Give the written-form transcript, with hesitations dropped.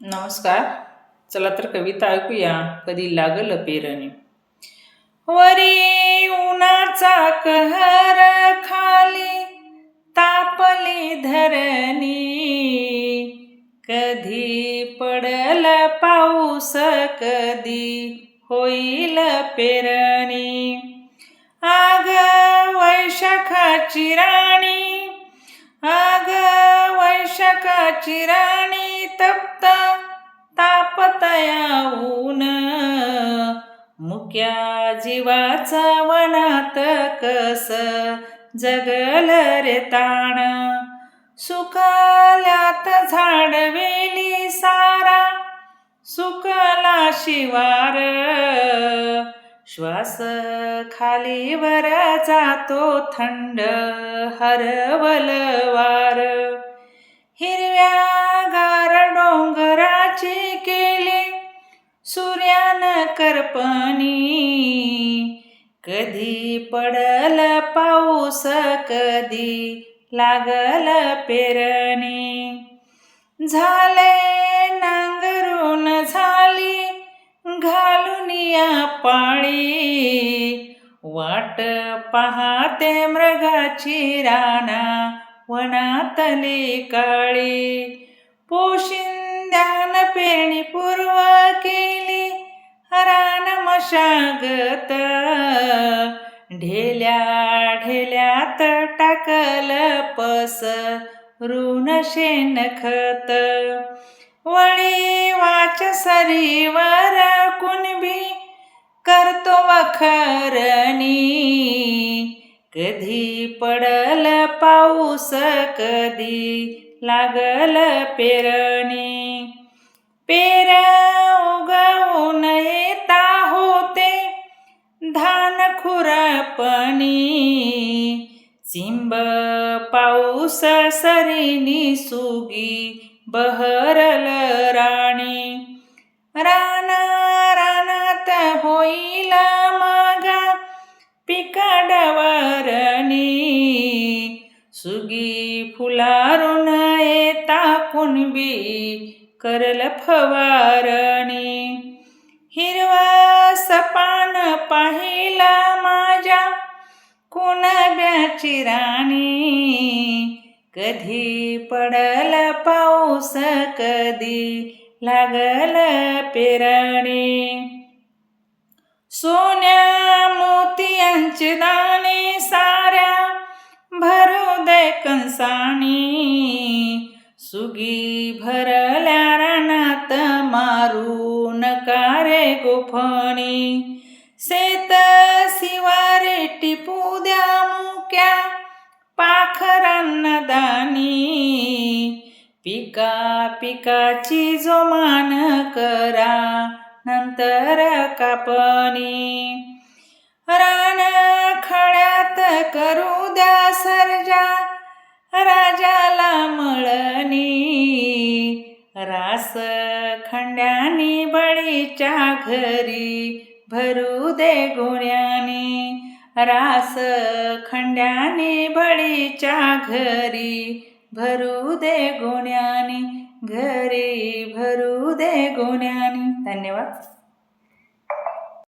नमस्कार. चला तर कविता ऐकूया. कधी लागल पेरणी. वरी उन्हाचा कहर, खाली तापली धरणी. कधी पडल पाऊस, कधी होईल पेरणी. आग वैशाखाची राणी, आग वैशाखाची राणी, तप्त तापतया ऊन. मुक्या जीवाचा वनात कस जगल रे ताण. सुकल्यात झाडवेली सारा, सुकला शिवार. श्वास खालीवर जातो थंड हरवल वार. हिरव्यागार डोंगराची केली सूर्यान करपणी. कधी पडल पाऊस, कधी लागल पेरणी. झाले नांगरून झाली घालून या पाळी. वाट पाहते मृगाची राना वनातली काळी. पोशिंद्यान पेरणी पूर्व केली रान मशागत. ढेल्या ढेल्यात टाकल पसरून शेणखत. वळी वाच सरीवर कुणबी करतो वखरणी. कधी पडल पाऊस, कधी लागल पेरणी. पेर उगवून येता होते धान खुरपणी. चिंब पाऊस सरीनी सुगी बहरल राणी. राना रानात होईल मगा पिका डवरणी. सुगी फुलारून येता कुणबी करल फवारणी. हिरवा सपान पाहिला माझ्या कुणब्याची राणी. कधी पडल पाऊस, कधी लागल पेरणी. सोन्या मोतियांचे दाणे साऱ्या भरू दे कंसाणी. सुगी भरल्या रानात मारू नका रे गोफणी. शेत शिवारे टिपू द्या मुक्या पाखरांना दाणी. पिका पिकाची जोमान करा नंतर कापणी. रान खळ्यात करू द्या सर्जा राजाला मळणी. रास खंड्यानी बळीच्या घरी भरू दे गोण्यानी. रास खंड्यानी बळीच्या घरी भरू दे गोण्यानी. घरी भरू दे गोण्यानी. धन्यवाद.